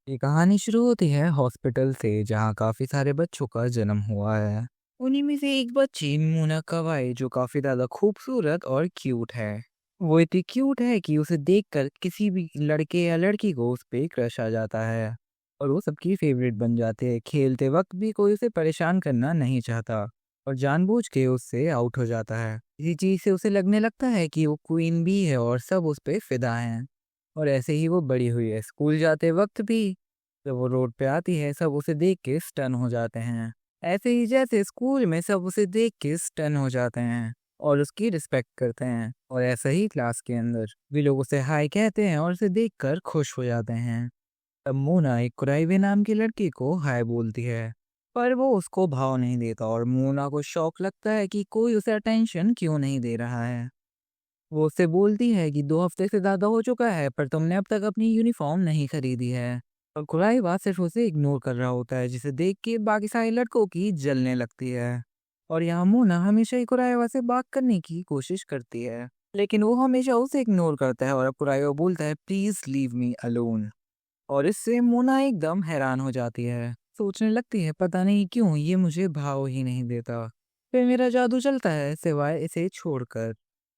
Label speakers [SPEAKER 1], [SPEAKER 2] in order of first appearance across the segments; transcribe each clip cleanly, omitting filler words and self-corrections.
[SPEAKER 1] ये कहानी शुरू होती है हॉस्पिटल से जहाँ काफी सारे बच्चों का जन्म हुआ है। उन्हीं में से एक बच्ची मोना कवाई जो काफी ज्यादा खूबसूरत और क्यूट है। वो इतनी क्यूट है कि उसे देखकर किसी भी लड़के या लड़की को उस पे क्रश आ जाता है और वो सबकी फेवरेट बन जाते हैं। खेलते वक्त भी कोई उसे परेशान करना नहीं चाहता और जानबूझ के उससे आउट हो जाता है। इसी चीज से उसे लगने लगता है कि वो क्वीन भी है और सब उस पे फिदा हैं। और ऐसे ही वो बड़ी हुई है। स्कूल जाते वक्त भी जब वो रोड पे आती है सब उसे देख के स्टन हो जाते हैं। ऐसे ही जैसे स्कूल में सब उसे देख के स्टन हो जाते हैं और उसकी रिस्पेक्ट करते हैं। और ऐसा ही क्लास के अंदर भी लोग उसे हाय कहते हैं और उसे देखकर खुश हो जाते हैं। तब मोना एक कुराइवे नाम की लड़की को हाय बोलती है पर वो उसको भाव नहीं देता और मोना को शौक लगता है कि कोई उसे अटेंशन क्यों नहीं दे रहा है। वो उससे बोलती है कि 2 हफ्ते से ज़्यादा हो चुका है पर तुमने अब तक अपनी यूनिफॉर्म नहीं खरीदी है। और कुराइवा सिर्फ उसे इग्नोर कर रहा होता है जिसे देख के बाकी सारे लड़कों की जलने लगती है। और यहाँ मोना हमेशा ही कुराइवा से बात करने की कोशिश करती है लेकिन वो हमेशा उसे इग्नोर करता है और अब कुराइवा बोलता है प्लीज लीव मी अलोन। और इससे मोना एकदम हैरान हो जाती है। सोचने लगती है पता नहीं क्यों ये मुझे भाव ही नहीं देता। फिर मेरा जादू चलता है सिवाय इसे छोड़कर।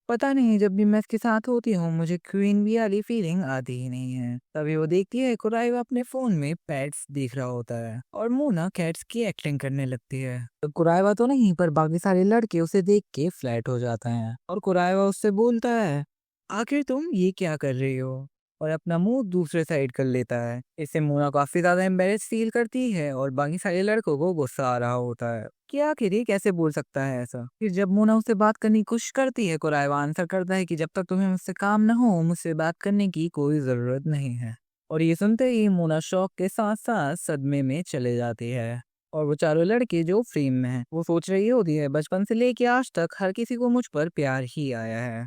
[SPEAKER 1] पता नहीं जब भी मैं इसके साथ होती हूँ मुझे क्वीन बी वाली फीलिंग आती ही नहीं है। तभी वो देखती है कुराइवा अपने फोन में पेट्स देख रहा होता है और मोना कैट्स की एक्टिंग करने लगती है। तो कुराइवा तो नहीं पर बाकी सारे लड़के उसे देख के फ्लैट हो जाते हैं और कुराइवा उससे बोलता है आखिर तुम ये क्या कर रही हो। और अपना मुंह दूसरे साइड कर लेता है। इससे मोना काफी ज्यादा एम्बेरेस फील करती है और बाकी सारे लड़कों को गुस्सा आ रहा होता है कि आखिर ये कैसे बोल सकता है ऐसा। फिर जब मोना उससे बात करने की कोशिश करती है कुराइवा आंसर करता है कि जब तक तुम्हें मुझसे काम न हो मुझसे बात करने की कोई जरूरत नहीं है। और ये सुनते ही मोना शौक के साथ साथ सदमे में चले जाती है। और वो चारों लड़के जो फ्रेम में हैं वो सोच रही होती है बचपन से लेके आज तक हर किसी को मुझ पर प्यार ही आया है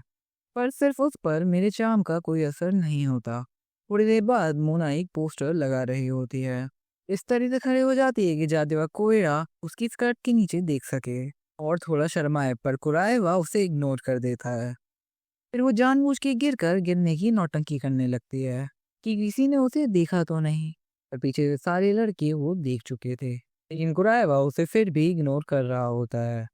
[SPEAKER 1] पर सिर्फ उस पर मेरे चार्म का कोई असर नहीं होता। थोड़ी देर बाद मोना एक पोस्टर लगा रही होती है। इस तरह से खड़े हो जाती है कि जाते वक्त कोयरा उसकी स्कर्ट के नीचे देख सके और थोड़ा शर्माए पर कुराएवा उसे इग्नोर कर देता है। फिर वो जानबूझ के गिरकर गिरने की नौटंकी करने लगती है कि किसी ने उसे देखा तो नहीं। पर पीछे से सारे लड़के वो देख चुके थे लेकिन कुराएवा उसे फिर भी इग्नोर कर रहा होता है।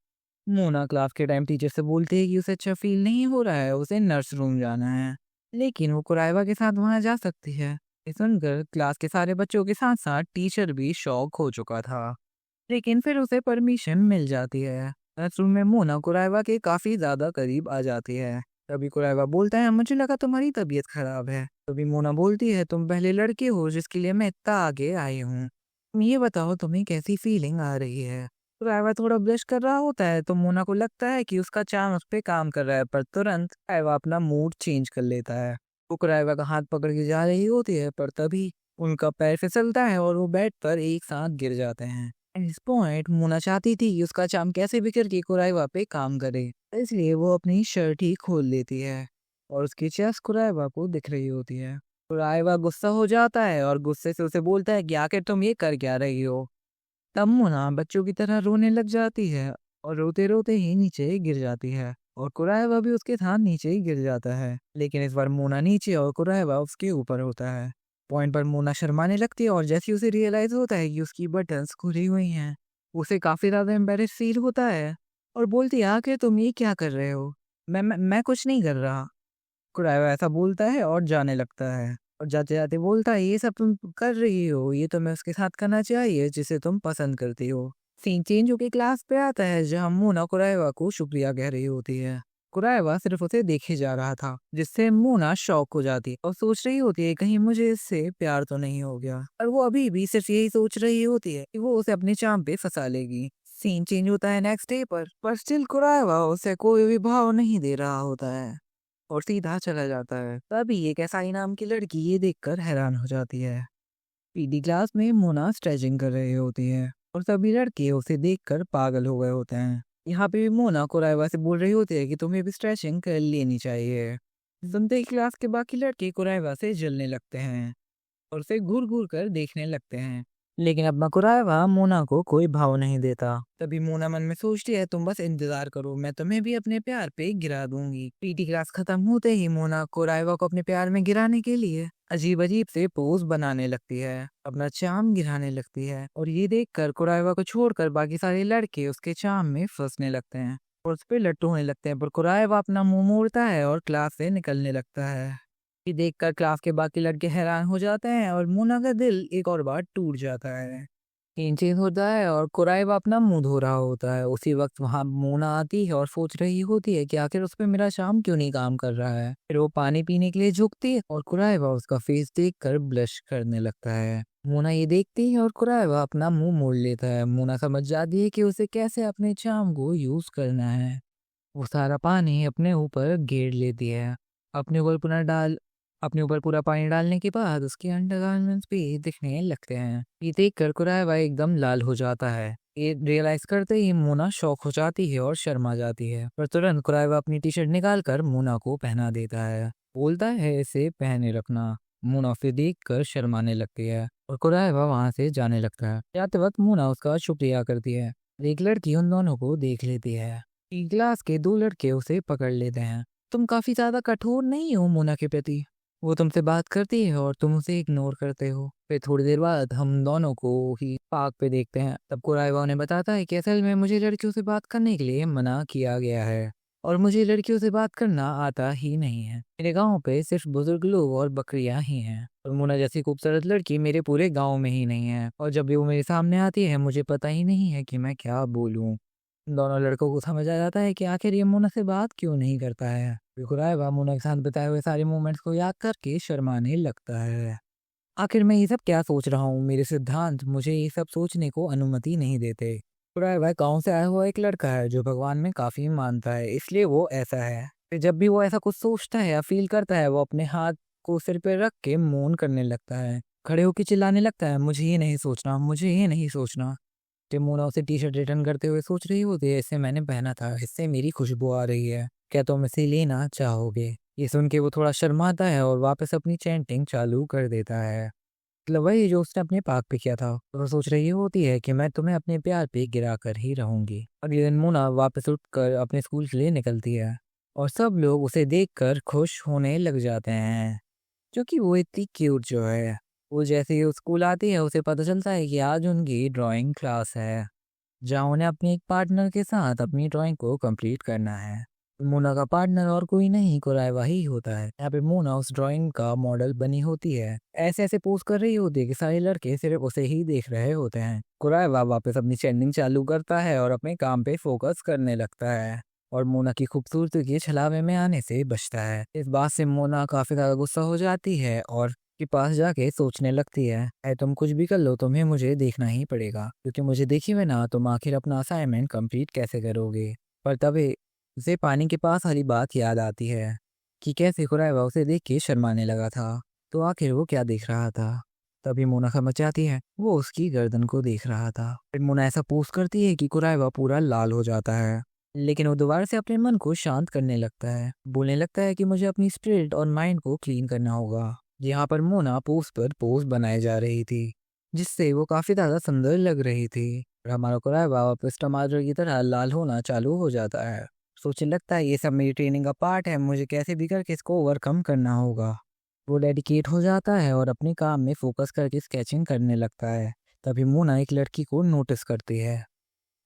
[SPEAKER 1] मोना क्लास के टाइम टीचर से बोलती है कि उसे अच्छा फील नहीं हो रहा है उसे नर्स रूम जाना है लेकिन वो कुराइवा के साथ वहां जा सकती है। ये सुनकर क्लास के सारे बच्चों के साथ साथ टीचर भी शॉक हो चुका था लेकिन फिर उसे परमिशन मिल जाती है। नर्स रूम में मोना कुराइवा के काफी ज्यादा करीब आ जाती है। तभी कुराइवा बोलता है मुझे लगा तुम्हारी तबीयत खराब है। तभी मोना बोलती है तुम पहले लड़के हो जिसके लिए मैं इतना आगे आई हूँ। तुम ये बताओ तुम्हें कैसी फीलिंग आ रही है। कुराइवा थोड़ा ब्लश कर रहा होता है तो मोना को लगता है कि उसका चार्म उस पे काम कर रहा है पर तुरंत कुराइवा अपना मूड चेंज कर लेता है। वो कुराइवा का हाथ पकड़ के जा रही होती है पर तभी उनका पैर फिसलता है और वो बेड पर एक साथ गिर जाते हैं। इस पॉइंट मोना चाहती थी कि उसका चार्म कैसे भी करके कुराइवा पे काम करे इसलिए वो अपनी शर्ट ही खोल लेती है और उसकी चेस्ट कुराइवा को दिख रही होती है। कुराइवा गुस्सा हो जाता है और गुस्से से उसे बोलता है कि आखिर तुम ये कर क्या रही हो। तब मोना बच्चों की तरह रोने लग जाती है और रोते रोते ही नीचे गिर जाती है और कुराइवा भी उसके साथ नीचे ही गिर जाता है लेकिन इस बार मोना नीचे और कुराइवा उसके ऊपर होता है। पॉइंट पर मोना शर्माने लगती है और जैसे ही उसे रियलाइज होता है कि उसकी बटन्स खुली हुई हैं उसे काफी ज्यादा एम्बेरेस फील होता है और बोलती है आखिर तुम ये क्या कर रहे हो। मैं कुछ नहीं कर रहा। कुराइवा ऐसा बोलता है और जाने लगता है और जाते जाते बोलता है ये सब तुम कर रही हो ये तो मैं उसके साथ करना चाहिए जिसे तुम पसंद करती हो। सीन चेंज होकर क्लास पे आता है जहाँ मोना कुराइवा को शुक्रिया कह रही होती है। कुराइवा सिर्फ उसे देखे जा रहा था जिससे मोना शॉक हो जाती है और सोच रही होती है कहीं मुझे इससे प्यार तो नहीं हो गया और वो अभी भी सिर्फ यही सोच रही होती है कि वो उसे अपने चाम पे फंसा लेगी। सीन चेंज होता है नेक्स्ट डे पर स्टिल कुराइवा उसे कोई भी भाव नहीं दे रहा होता है और सीधा चला जाता है। तभी एक ऐसाई नाम की लड़की ये देखकर हैरान हो जाती है। पीटी क्लास में मोना स्ट्रेचिंग कर रही होती है और सभी लड़के उसे देखकर पागल हो गए होते हैं। यहाँ पे भी मोना कुराइवा से बोल रही होती है कि तुम्हें भी स्ट्रेचिंग कर लेनी चाहिए। सुनते ही क्लास के बाकी लड़के कुराइवा से जलने लगते हैं और उसे घूर घूर कर देखने लगते हैं। लेकिन अब मकुरावा मोना को कोई भाव नहीं देता। तभी मोना मन में सोचती है, तुम बस इंतजार करो, मैं तुम्हें भी अपने प्यार पे गिरा दूंगी। पीटी क्लास खत्म होते ही मोना कुराइवा को अपने प्यार में गिराने के लिए अजीब अजीब से पोज बनाने लगती है, अपना चाम गिराने लगती है। और ये देखकर कुराइवा को छोड़कर बाकी सारे लड़के उसके चाम में फंसने लगते हैं और उस पर लट्टू होने लगते हैं। पर कुराइवा अपना मुंह मोड़ता है और क्लास से निकलने लगता है। ये देखकर क्लास के बाकी लड़के हैरान हो जाते हैं और मोना का दिल एक और बार टूट जाता है। सीन चेंज होता है और कुराइबा अपना मुंह धो रहा होता है। उसी वक्त वहां मोना आती है और सोच रही होती है कि आखिर उस पे मेरा शाम क्यों नहीं काम कर रहा है। फिर वो पानी पीने के लिए झुकती है और कुराइबा उसका फेस देखकर ब्लश करने लगता है। मोना ये देखती है और कुराइबा अपना मुंह मोड़ लेता है। मोना समझ जाती है कि उसे कैसे अपने चाम को यूज करना है। वो सारा पानी अपने ऊपर घेर लेती है। अपने ऊपर पूरा डाल अपने ऊपर पूरा पानी डालने के बाद उसके अंडरगारमेंट्स भी दिखने लगते हैं। ये देखकर कुराइबा एकदम लाल हो जाता है। ये रियलाइज करते ही मोना शॉक हो जाती है और शर्मा जाती है। पर तुरंत कुराइबा अपनी टी शर्ट निकाल कर मोना को पहना देता है, बोलता है इसे पहने रखना। मोना उसे देख कर शर्माने लगती है और कुराइबा वहां से जाने लगता है। जाते वक्त मोना उसका शुक्रिया करती है। एक लड़की उन दोनों को देख लेती है। क्लास के दो लड़के उसे पकड़ लेते हैं। तुम काफी ज्यादा कठोर नहीं हो मोना के प्रति, वो तुमसे बात करती है और तुम उसे इग्नोर करते हो। फिर थोड़ी देर बाद हम दोनों को ही पार्क पे देखते हैं। तब कुराइवा उन्हें बताता है कि असल में मुझे लड़कियों से बात करने के लिए मना किया गया है और मुझे लड़कियों से बात करना आता ही नहीं है। मेरे गांव पे सिर्फ बुजुर्ग लोग और बकरियां ही हैं और मोना जैसी खूबसूरत लड़की मेरे पूरे गांव में ही नहीं है। और जब भी वो मेरे सामने आती है मुझे पता ही नहीं है कि मैं क्या बोलूं। दोनों लड़कों को समझ आ जाता है कि आखिर ये मोना से बात क्यों नहीं करता है। कुराइवा मोना के साथ बिताए हुए सारे मोमेंट्स को याद करके शर्माने लगता है। आखिर मैं ये सब क्या सोच रहा हूँ, मेरे सिद्धांत मुझे ये सब सोचने को अनुमति नहीं देते। कुराइवा गांव से आया हुआ एक लड़का है जो भगवान में काफी मानता है, इसलिए वो ऐसा है। फिर जब भी वो ऐसा कुछ सोचता है या फील करता है वो अपने हाथ को सिर पे रख के मौन करने लगता है, खड़े होकर चिल्लाने लगता है, मुझे ये नहीं सोचना, मुझे ये नहीं सोचना। जब मोना उसे टी शर्ट रिटर्न करते हुए सोच रही होती है, इसे मैंने पहना था, इससे मेरी खुशबू आ रही है, क्या तुम इसे लेना चाहोगे। ये सुन के वो थोड़ा शर्माता है और वापस अपनी चैंटिंग चालू कर देता है, मतलब वही जो उसने अपने पाक पे किया था। तो वो सोच रही होती है कि मैं तुम्हें अपने प्यार पे गिरा कर ही रहूंगी। अगले दिन मोना वापस उठकर अपने स्कूल के लिए निकलती है और सब लोग उसे देखकर खुश होने लग जाते हैं क्योंकि वो इतनी क्यूट जो है। वो जैसे ही स्कूल आती है उसे पता चलता है कि आज उनकी ड्राइंग क्लास है जहाँ उन्हें अपने एक पार्टनर के साथ अपनी ड्राइंग को कंप्लीट करना है। मोना का पार्टनर और कोई नहीं कुराइवा ही होता है। यहाँ पे मोना उस ड्राइंग का मॉडल बनी होती है, ऐसे ऐसे पोज कर रही होती है कि सारे लड़के सिर्फ उसे ही देख रहे होते हैं। कुराइवा वापस अपनी चैनिंग चालू करता है और अपने काम पे फोकस करने लगता है और मोना की खूबसूरती के छलावे में आने से बचता है। इस बात से मोना काफी ज्यादा गुस्सा हो जाती है और के पास जाके सोचने लगती है तुम कुछ भी कर लो तुम्हें मुझे देखना ही पड़ेगा, क्योंकि मुझे देखे हुए ना तुम आखिर अपना असाइनमेंट कंप्लीट कैसे करोगे। पर तभी उसे पानी के पास वाली बात याद आती है कि कैसे कुराइवा उसे देख के शर्माने लगा था, तो आखिर वो क्या देख रहा था। तभी मोना समझ जाती है वो उसकी गर्दन को देख रहा था। फिर मोना ऐसा पोज करती है कि कुराइवा पूरा लाल हो जाता है, लेकिन वो दोबारा से अपने मन को शांत करने लगता है, बोलने लगता है कि मुझे अपनी स्पिरिट और माइंड को क्लीन करना होगा। यहाँ पर मोना पोज पर पोज बनाए जा रही थी जिससे वो काफी ज्यादा सुंदर लग रही थी। और हमारा कुराइवा वापस टमाटर की तरह लाल होना चालू हो जाता है। सोचने लगता है ये सब मेरी ट्रेनिंग का पार्ट है, मुझे कैसे भी करके इसको ओवरकम करना होगा। वो डेडिकेट हो जाता है और अपने काम में फोकस करके स्केचिंग करने लगता है। तभी मोना एक लड़की को नोटिस करती है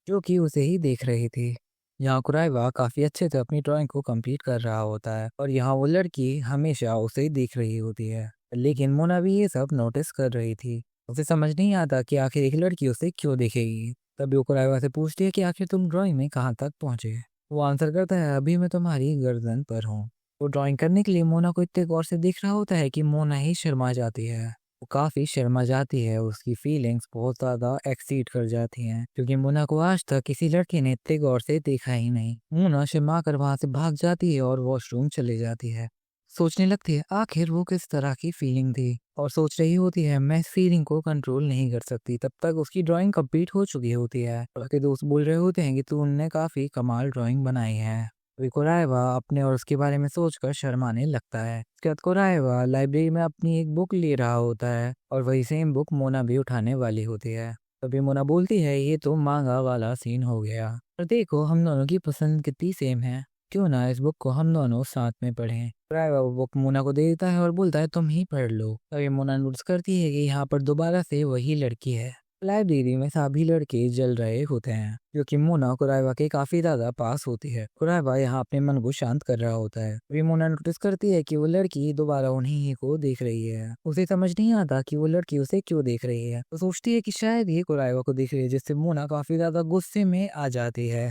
[SPEAKER 1] जो कि उसे ही देख रही थी। यहाँ कुराइवा काफी अच्छे से अपनी ड्राइंग को कंप्लीट कर रहा होता है और यहाँ वो लड़की हमेशा उसे ही देख रही होती है, लेकिन मोना भी ये सब नोटिस कर रही थी। उसे समझ नहीं आता कि आखिर एक लड़की उसे क्यों देखेगी। तभी वो कुराइवा से पूछती है कि आखिर तुम ड्राइंग में कहाँ तक पहुंचे। वो आंसर करता है अभी मैं तुम्हारी गर्दन पर हूँ। वो ड्राइंग करने के लिए मोना को इतने गौर से देख रहा होता है कि मोना ही शर्मा जाती है। वो काफी शर्मा जाती है, उसकी फीलिंग्स बहुत ज्यादा एक्सीड कर जाती हैं क्योंकि मोना को आज तक किसी लड़के ने इतने गौर से देखा ही नहीं। मोना शर्मा कर वहां से भाग जाती है और वॉशरूम चले जाती है। सोचने लगती है आखिर वो किस तरह की फीलिंग थी और सोच रही होती है मैं इस फीलिंग को कंट्रोल नहीं कर सकती। तब तक उसकी ड्राइंग कंप्लीट हो चुकी होती है। उसके दोस्त बोल रहे होते हैं कि तूने काफी कमाल ड्राइंग बनाई है। अभी कुराइवा अपने और उसके बारे में सोचकर शर्माने लगता है। उसके बाद कुराइवा लाइब्रेरी में अपनी एक बुक ले रहा होता है और वही सेम बुक मोना भी उठाने वाली होती है। तभी मोना बोलती है, ये तो मांगा वाला सीन हो गया। और देखो हम दोनों की पसंद कितनी सेम है, क्यों ना इस बुक को हम दोनों साथ में पढ़ें। कुराइवा वो बुक मोना को दे देता है और बोलता है तुम ही पढ़ लो। तभी मोना नोटिस करती है कि यहाँ पर दोबारा से वही लड़की है। लाइब्रेरी में सभी लड़के जल रहे होते हैं क्योंकि मोना कुराइवा के काफी ज्यादा पास होती है। कुराइवा यहाँ अपने मन को शांत कर रहा होता है। अभी मोना नोटिस करती है कि वो लड़की दोबारा उन्हीं ही को देख रही है। उसे समझ नहीं आता कि वो लड़की उसे क्यों देख रही है। तो सोचती है कि शायद ये कुराइवा को देख रही है, जिससे मोना काफी ज्यादा गुस्से में आ जाती है।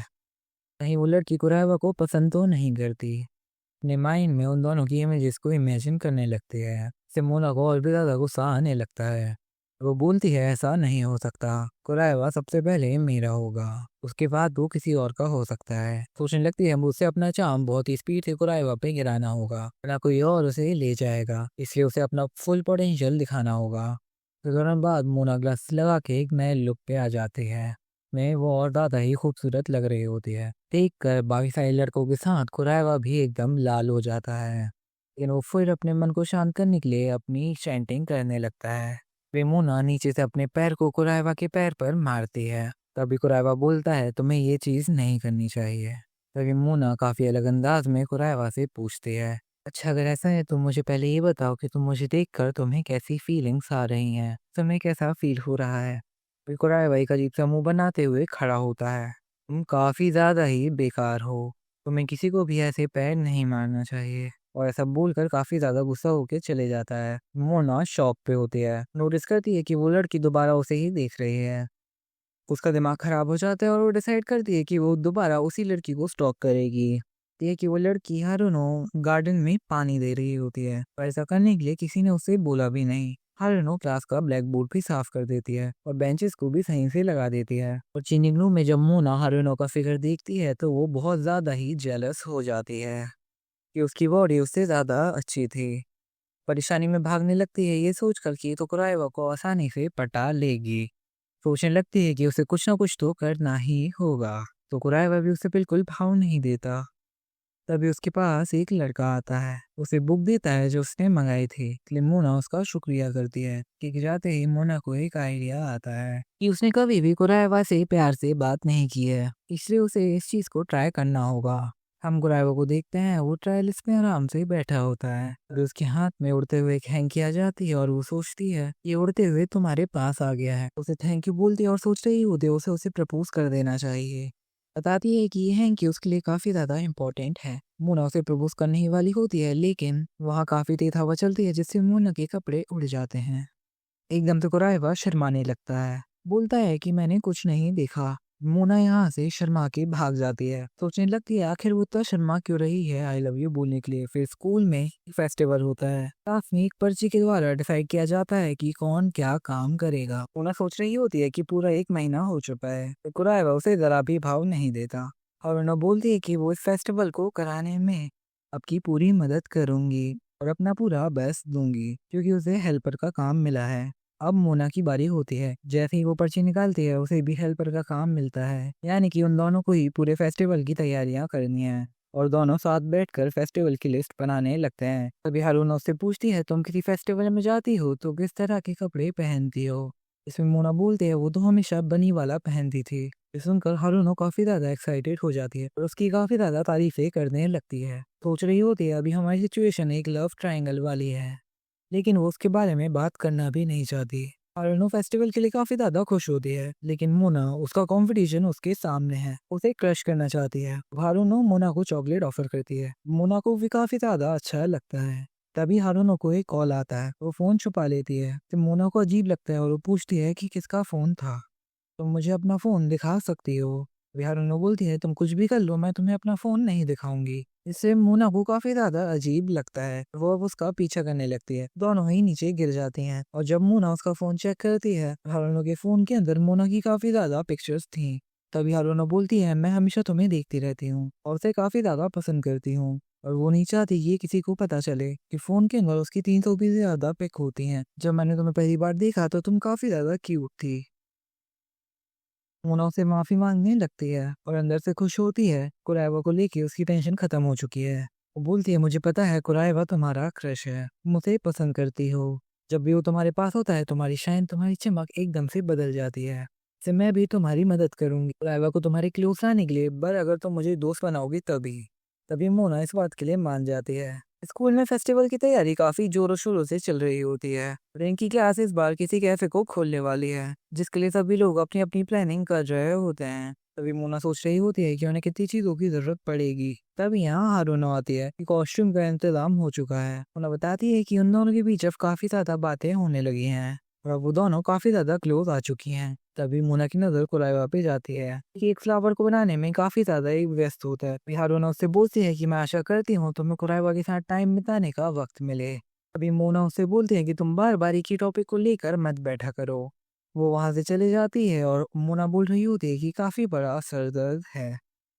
[SPEAKER 1] कहीं वो लड़की कुराइवा को पसंद तो नहीं करती। अपने माइंड में उन दोनों की इमेजेस को इमेजिन करने लगती है। इससे मोना को और भी ज्यादा गुस्सा आने लगता है। वो बोलती है ऐसा नहीं हो सकता, कुराइवा सबसे पहले मेरा होगा, उसके बाद वो किसी और का हो सकता है। सोचने लगती है मुझसे अपना चार्म बहुत ही स्पीड से कुराइवा पे गिराना होगा, वरना कोई और उसे ले जाएगा, इसलिए उसे अपना फुल पोटेंशियल दिखाना होगा। तो तुरंत बाद मोना ग्लासेस लगा के एक नए लुक पे आ जाती है। में वो और ज्यादा ही खूबसूरत लग रही होती है। देखकर बाकी सारे लड़कों के साथ कुराइवा भी एकदम लाल हो जाता है। लेकिन वो फिर अपने मन को शांत करने के लिए अपनी चैंटिंग करने लगता है। वे मोना नीचे से अपने पैर को कुराइवा के पैर पर मारती है। तभी कुराइवा बोलता है तुम्हें ये चीज नहीं करनी चाहिए। तभी मोना काफी अलग अंदाज में कुराइवा से पूछती है, अच्छा अगर ऐसा है तो मुझे पहले ये बताओ कि तुम मुझे देखकर तुम्हें कैसी फीलिंग्स आ रही हैं, तुम्हें कैसा फील हो रहा है। फिर कुराइवा एक अजीब सा मुंह बनाते हुए खड़ा होता है, तुम काफी ज्यादा ही बेकार हो, तुम्हें किसी को भी ऐसे पैर नहीं मारना चाहिए। और ऐसा बोलकर काफी ज्यादा गुस्सा होकर चले जाता है। मोना शॉक पे होती है, नोटिस करती है कि वो लड़की दोबारा उसे ही देख रही है। उसका दिमाग खराब हो जाता है और वो डिसाइड करती है कि वो दोबारा उसी लड़की को स्टॉक करेगी। ये कि वो लड़की हारुनो गार्डन में पानी दे रही होती है, पर ऐसा करने के लिए किसी ने उसे बोला भी नहीं। हारुनो क्लास का ब्लैक बोर्ड भी साफ कर देती है और बेंचेस को भी सही से लगा देती है। और चेंजिंग रूम में जब मोना हारुनो का फिगर देखती है तो वो बहुत ज्यादा ही जेलस हो जाती है कि उसकी बॉडी उससे ज्यादा अच्छी थी। परेशानी में भागने लगती है ये सोचकर कि तो कुराइवा को आसानी से पटा लेगी। सोचने लगती है कि उसे कुछ ना कुछ तो करना ही होगा। तो कुराइवा भी उसे बिल्कुल भाव नहीं देता। तभी उसके पास एक लड़का आता है, उसे बुक देता है जो उसने मंगाई थी। इसलिए मोना उसका शुक्रिया करती है कि जाते ही मोना को एक आइडिया आता है कि उसने कभी भी कुराइवा से प्यार से बात नहीं की है, इसलिए उसे इस चीज को ट्राई करना होगा। हम कुराइवा को देखते हैं, वो ट्रायल में आराम से बैठा होता है और उसके हाथ में उड़ते हुए एक हैंकी आ जाती है और वो सोचती है ये उड़ते हुए तुम्हारे पास आ गया है। उसे थैंक यू बोलती है और सोच रही होती है उसे प्रपोज कर देना चाहिए। बताती है कि ये हैंकी उसके लिए काफी ज्यादा इम्पोर्टेंट है। मोना उसे प्रपोज करने ही वाली होती है, लेकिन वहाँ काफी तेज हवा चलती है जिससे मोना के कपड़े उड़ जाते हैं। एकदम से कुराइवा शर्माने लगता है, बोलता है कि मैंने कुछ नहीं देखा। मोना यहाँ से शर्मा के भाग जाती है, सोचने लगती है आखिर वो इतना शर्मा क्यों रही है आई लव यू बोलने के लिए। फिर स्कूल में एक फेस्टिवल होता है, क्लास में एक पर्ची के द्वारा डिसाइड किया जाता है कि कौन क्या काम करेगा। मोना सोच रही होती है कि पूरा एक महीना हो चुका है, तो कुराइवा उसे जरा भी भाव नहीं देता और उन्हें बोलती है कि वो इस फेस्टिवल को कराने में आपकी पूरी मदद करूंगी और अपना पूरा बेस्ट दूंगी क्योंकि उसे हेल्पर का काम मिला है। अब मोना की बारी होती है, जैसे ही वो पर्ची निकालती है उसे भी हेल्पर का काम मिलता है, यानी कि उन दोनों को ही पूरे फेस्टिवल की तैयारियां करनी है और दोनों साथ बैठकर फेस्टिवल की लिस्ट बनाने लगते हैं। तभी हारूना उससे पूछती है तुम किसी फेस्टिवल में जाती हो तो किस तरह के कपड़े पहनती हो। इसमें मोना बोलती है वो तो हमेशा बनी वाला पहनती थी। ये सुनकर हारूनो काफी ज्यादा एक्साइटेड हो जाती है और उसकी काफी ज्यादा तारीफें करने लगती है। सोच रही होती है अभी हमारी सिचुएशन एक लव ट्रायंगल वाली है, लेकिन वो उसके बारे में बात करना भी नहीं चाहती। हारुनो फेस्टिवल के लिए काफी ज्यादा खुश होती है, लेकिन मोना उसका कंपटीशन उसके सामने है, उसे क्रश करना चाहती है। हारुनो मोना को चॉकलेट ऑफर करती है, मोना को भी काफी ज्यादा अच्छा लगता है। तभी हारुनो को एक कॉल आता है, वो फोन छुपा लेती है। तो मोना को अजीब लगता है और वो पूछती है कि किसका फोन था, तुम मुझे अपना फोन दिखा सकती हो। हारुनो बोलती है तुम कुछ भी कर लो, मैं तुम्हें अपना फोन नहीं दिखाऊंगी। इससे मोना को काफी ज्यादा अजीब लगता है, वो अब उसका पीछा करने लगती है। दोनों ही नीचे गिर जाती हैं और जब मोना उसका फोन चेक करती है, हारुनो के फोन के अंदर मोना की काफी ज्यादा पिक्चर्स थी। तभी हारुनो बोलती है मैं हमेशा तुम्हें देखती रहती हूँ और उसे काफी ज्यादा पसंद करती हूँ और वो नहीं चाहती ये किसी को पता चले कि फोन के अंदर उसकी 300 भी ज्यादा पिक होती हैं। जब मैंने तुम्हें पहली बार देखा तो तुम काफी ज्यादा क्यूट थी। मोना उसे माफी मांगने लगती है और अंदर से खुश होती है। कुराइवा को लेके उसकी टेंशन खत्म हो चुकी है। वो बोलती है, मुझे पता है कुराइवा तुम्हारा क्रश है, मुझे पसंद करती हो। जब भी वो तुम्हारे पास होता है तुम्हारी शाइन, तुम्हारी चमक एकदम से बदल जाती है। से मैं भी तुम्हारी मदद करूंगी कुराइवा को तुम्हारे क्लोज लाने के लिए, पर अगर तुम मुझे दोस्त बनाओगी तभी। तभी मोना इस बात के लिए मान जाती है। स्कूल में फेस्टिवल की तैयारी काफी जोरों शोरों से चल रही होती है। रिंकी क्लास इस बार किसी कैफे को खोलने वाली है, जिसके लिए सभी लोग अपनी अपनी प्लानिंग कर रहे होते हैं। तभी मोना सोच रही होती है कि उन्हें कितनी चीजों की जरूरत पड़ेगी। तभी यहाँ हारूना आती है कि कॉस्ट्यूम का इंतजाम हो चुका है। उन्हें बताती है कि उन दोनों के बीच अब काफी ज्यादा बातें होने लगी हैं और अब वो दोनों काफी ज्यादा क्लोज आ चुकी हैं। तभी मोना की नजर कुराइवा पे जाती है कि एक फ्लावर को बनाने में काफी ज्यादा ही व्यस्त होता है। फिर हारूना उससे बोलती है कि मैं आशा करती हूँ तुम्हें कुराइवा के साथ टाइम बिताने का वक्त मिले। अभी मोना उससे बोलती है कि तुम बार बार एक ही टॉपिक को लेकर मत बैठा करो। वो वहां से चली जाती है और मोना बोल रही होती है कि काफी बड़ा सर दर्द है।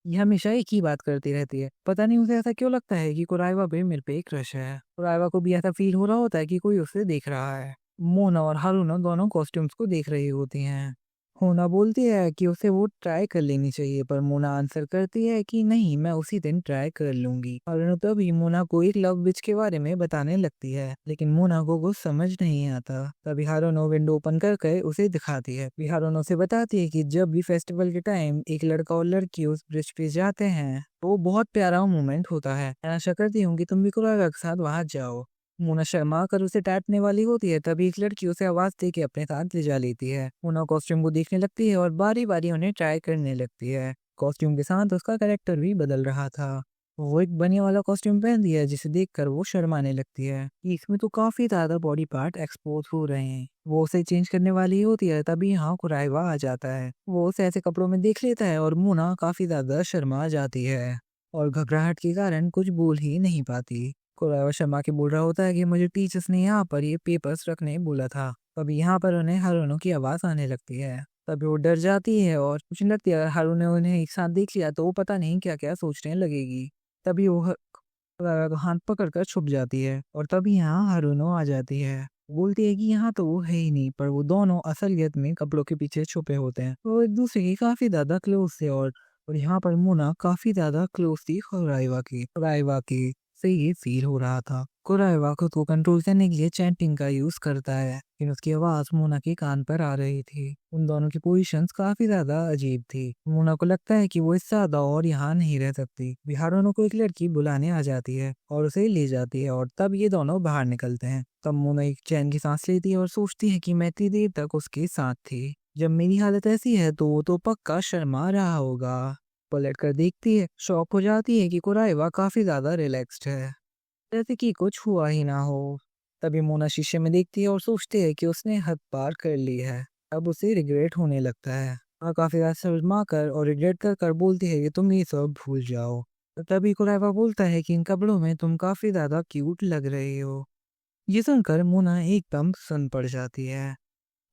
[SPEAKER 1] ये हमेशा एक ही बात करती रहती है। पता नहीं उसे ऐसा क्यों लगता है कि कुराइवा पे मेरे पे क्रश है। कुराइवा को भी ऐसा फील हो रहा होता है कि कोई उसे देख रहा है। मोना और हारूना दोनों कॉस्ट्यूम्स को देख रही होती हैं। होना बोलती है कि उसे वो ट्राई कर लेनी चाहिए, पर मोना आंसर करती है कि नहीं, मैं उसी दिन ट्राई कर लूंगी। और तभी मोना को एक लव विच के बारे में बताने लगती है, लेकिन मोना को कुछ समझ नहीं आता। तभी हारूनो विंडो ओपन करके उसे दिखाती है। हारूनो से बताती है कि जब भी फेस्टिवल के टाइम एक लड़का और लड़की उस ब्रिज पे जाते हैं तो वो बहुत प्यारा मोमेंट होता है। मैं आशा करती हूँ कि तुम भी कुरागा के साथ वहां जाओ। मोना शर्मा कर उसे डांटने वाली होती है, तभी एक लड़की उसे आवाज दे के अपने साथ ले जा लेती है। मोना कॉस्ट्यूम को देखने लगती है और बारी बारी उन्हें ट्राई करने लगती है। कॉस्ट्यूम के साथ उसका कैरेक्टर भी बदल रहा था। वो एक बनिया वाला कॉस्ट्यूम पहनती है, जिसे देखकर वो शर्माने लगती है कि इसमें तो काफी ज्यादा बॉडी पार्ट एक्सपोज हो रहे हैं। वो उसे चेंज करने वाली होती है, तभी यहाँ कुराइवा आ जाता है। वो उसे ऐसे कपड़ों में देख लेता है और मोना काफी ज्यादा शर्मा जाती है और घबराहट के कारण कुछ बोल ही नहीं पाती। कुराइवा शर्मा के बोल रहा होता है कि मुझे टीचर्स ने यहाँ पर ये पेपर्स रखने बोला था। तभी यहाँ पर उन्हें हारूनो की आवाज आने लगती है। तभी वो डर जाती है और सोचने लगती है अगर हारूनो ने उन्हें एक साथ देख लिया तो वो पता नहीं क्या क्या सोचने लगेगी। तभी वो कुराइवा का हाथ पकड़कर छुप जाती है और तभी यहाँ हारूनो आ जाती है। बोलती है कि यहाँ तो वो है ही नहीं, पर वो दोनों असलियत में कपड़ों के पीछे छुपे होते हैं। वो एक दूसरे के काफी ज्यादा क्लोज थे और यहाँ पर मोना काफी ज्यादा क्लोज थी कुराइवा की से ये फील हो रहा था। कुराइवा खुद को कंट्रोल करने के लिए चैंटिंग का यूज करता है, लेकिन उसकी आवाज मोना के कान पर आ रही थी। उन दोनों की पोजीशंस काफी ज्यादा अजीब थी। मोना को लगता है कि वो इससे ज्यादा और यहाँ नहीं रह सकती। बिहारों को एक लड़की बुलाने आ जाती है और उसे ले जाती है और तब ये दोनों बाहर निकलते हैं। तब मोना एक चैन की सांस लेती है और सोचती है कि मैं इतनी देर तक उसके साथ थी। जब मेरी हालत ऐसी है तो वो तो पक्का शर्मा रहा होगा। पलट कर देखती है, शॉक हो जाती है कि कुराइवा काफी ज्यादा रिलैक्स्ड है, जैसे कि कुछ हुआ ही ना हो। तभी मोना शीशे में देखती है और सोचती है कि उसने हद पार कर ली है। अब उसे रिग्रेट होने लगता है और काफी ज्यादा शर्मा कर और रिग्रेट कर कर बोलती है कि तुम ये सब भूल जाओ। तो तभी कुराइवा बोलता है कि इन कपड़ों में तुम काफी ज्यादा क्यूट लग रही हो। ये सुनकर मोना एकदम सुन पड़ जाती है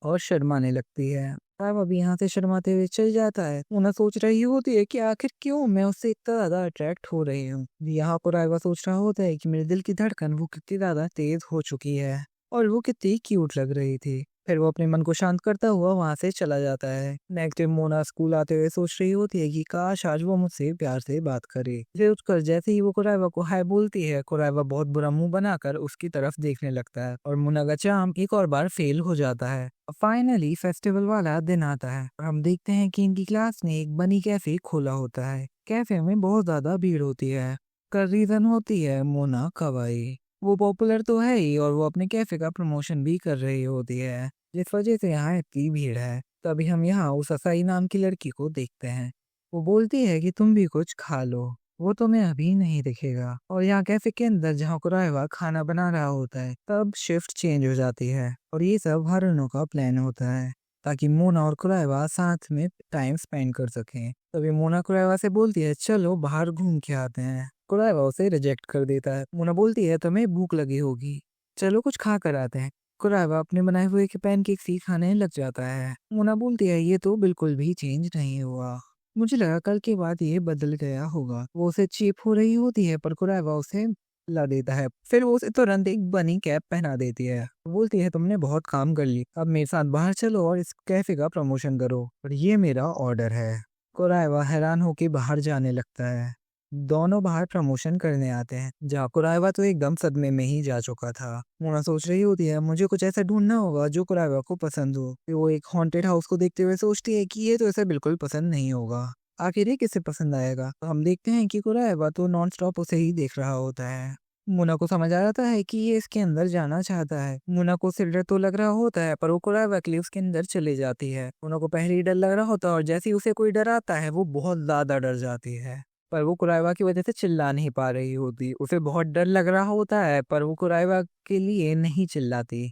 [SPEAKER 1] और शर्माने लगती है। अब अभी यहाँ से शर्माते हुए चल जाता है। मोना सोच रही होती है कि आखिर क्यों मैं उससे इतना ज्यादा अट्रैक्ट हो रही हूँ। यहाँ पर रायवा सोच रहा होता है कि मेरे दिल की धड़कन वो कितनी ज्यादा तेज हो चुकी है और वो कितनी क्यूट लग रही थी। फिर वो अपने मन को शांत करता हुआ वहां से चला जाता है। नेक्स्ट डे मोना स्कूल आते हुए सोच रही होती है कि काश आज वो मुझसे प्यार से बात करे। फिर उठकर जैसे ही वो कुराइवा को हाय बोलती है, कुराइवा बहुत बुरा मुंह बनाकर उसकी तरफ देखने लगता है और मोना का चार्म एक और बार फेल हो जाता है। फाइनली फेस्टिवल वाला दिन आता है और हम देखते हैं कि इनकी क्लास ने एक बनी कैफे खोला होता है। कैफे में बहुत ज्यादा भीड़ होती है। का रीजन होती है मोना कवाई। वो पॉपुलर तो है ही और वो अपने कैफे का प्रमोशन भी कर रही होती है, जिस वजह से यहाँ इतनी भीड़ है। तभी हम यहाँ उस असाई नाम की लड़की को देखते हैं। वो बोलती है कि तुम भी कुछ खा लो, वो तुम्हें अभी नहीं दिखेगा। और यहाँ कैफे के अंदर जहाँ कुराइवा खाना बना रहा होता है, तब शिफ्ट चेंज हो जाती है और ये सब हारूनो का प्लान होता है ताकि मोना और कुराइवा साथ में टाइम स्पेंड कर सकें। तभी मोना कुराइवा से बोलती है चलो बाहर घूम के आते हैं। कुराइवा उसे रिजेक्ट कर देता है। मोना बोलती है तुम्हें भूख लगी होगी, चलो कुछ खा कर आते हैं। कुराइवा अपने बनाए हुए के पैनकेक्स ही खाने लग जाता है। मोना बोलती है ये तो बिल्कुल भी चेंज नहीं हुआ, मुझे लगा कल के बाद ये बदल गया होगा। वो उसे चीप हो रही होती है, पर कुराइवा उसे ला देता है। फिर वो उसे तुरंत एक बनी कैप पहना देती है। बोलती है तुमने बहुत काम कर ली, अब मेरे साथ बाहर चलो और इस कैफे का प्रमोशन करो और ये मेरा ऑर्डर है। कुराइवा हैरान होके बाहर जाने लगता है। दोनों बाहर प्रमोशन करने आते हैं जहाँ कुराइवा तो एकदम सदमे में ही जा चुका था। मोना सोच रही होती है मुझे कुछ ऐसा ढूंढना होगा जो कुराइवा को पसंद हो। फिर वो एक हॉन्टेड हाउस को देखते हुए सोचती है कि ये तो ऐसा बिल्कुल पसंद नहीं होगा, आखिर ये किसे पसंद आएगा। तो हम देखते हैं कि कुराइवा तो नॉन स्टॉप उसे ही देख रहा होता है। मुना को समझ आ जाता है कि ये इसके अंदर जाना चाहता है। मुना को सिर डर तो लग रहा होता है पर वो कुराइवा के लिए उसके अंदर चले जाती है। मुना को पहले ही डर लग रहा होता है और जैसे ही उसे कोई डराता है वो बहुत ज्यादा डर जाती है। पर वो कुराइवा की वजह से चिल्ला नहीं पा रही होती। उसे बहुत डर लग रहा होता है पर वो कुराइवा के लिए नहीं चिल्लाती।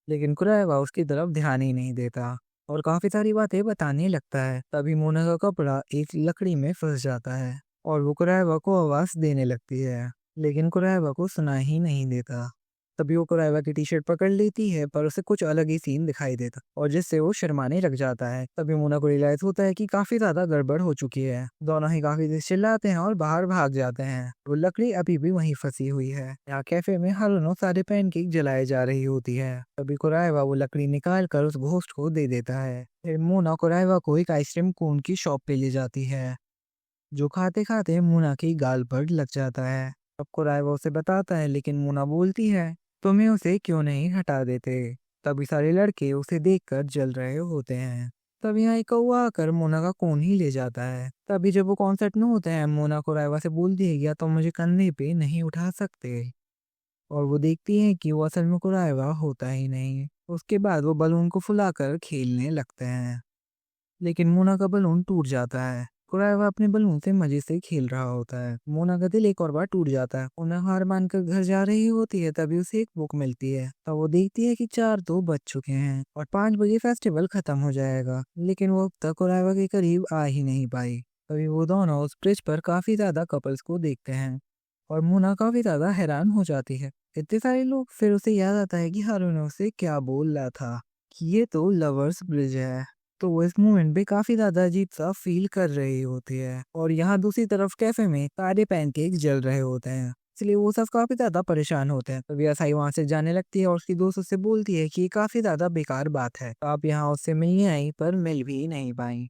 [SPEAKER 1] लेकिन कुराइवा उसकी तरफ ध्यान ही नहीं देता और काफी सारी बातें बताने लगता है। तभी मोना का कपड़ा एक लकड़ी में फंस जाता है और वो कुराइवा को आवाज देने लगती है, लेकिन कुराइवा को सुना ही नहीं देता। तभी वो कुराइवा की टी शर्ट पकड़ लेती है पर उसे कुछ अलग ही सीन दिखाई देता और जिससे वो शर्माने लग जाता है। तभी मोना को रियलाइज होता है कि काफी ज्यादा गड़बड़ हो चुकी है। दोनों ही काफी देर चिल्लाते हैं और बाहर भाग जाते हैं। वो लकड़ी अभी भी वहीं फंसी हुई है। यहाँ कैफे में हारुनो सारे पैनकेक जलाए जा रही होती है। तभी कुराइवा वो लकड़ी निकाल कर उस घोस्ट को दे देता है। फिर मोना कुराइवा को एक आइसक्रीम कोन की शॉप पे ले जाती है जो खाते खाते मोना की गाल पर लग जाता है। अब कुराइवा उसे बताता है लेकिन मोना बोलती है तुम्हें उसे क्यों नहीं हटा देते। तभी सारे लड़के उसे देखकर जल रहे होते हैं। तब यहाँ एक कौवा आकर मोना का कोन ही ले जाता है। तभी जब वो कॉन्सर्ट में होते हैं मोना कुराइवा से बोलती है या तो मुझे कंधे पे नहीं उठा सकते और वो देखती है कि वो असल में कुराइवा होता ही नहीं। उसके बाद वो बलून को फुलाकर खेलने लगते हैं लेकिन मोना का बलून टूट जाता है। कुराइवा अपने बलून से मजे से खेल रहा होता है। मोना का दिल एक और बार टूट जाता है। मोना हार मानकर घर जा रही होती है तभी उसे एक बुक मिलती है। तब वो देखती है कि 4 तो बज चुके हैं और 5 बजे फेस्टिवल खत्म हो जाएगा, लेकिन वो अब तक कुराइवा के करीब आ ही नहीं पाई। तभी वो दोनों उस ब्रिज पर काफी ज्यादा कपल्स को देखते हैं और मोना काफी ज्यादा हैरान हो जाती है। इतने सारे लोग। फिर उसे याद आता है कि हारुनो उसे क्या बोल रहा था कि ये तो लवर्स ब्रिज है। तो वो इस मोमेंट पे काफी ज्यादा अजीब सा फील कर रही होती है और यहाँ दूसरी तरफ कैफे में सारे पैनकेक जल रहे होते हैं, इसलिए वो सब काफी ज्यादा परेशान होते हैं। तभी असाई वहां से जाने लगती है और उसकी दोस्त उससे बोलती है कि ये काफी ज्यादा बेकार बात है, आप यहाँ उससे मिलने आई पर मिल भी नहीं पाई।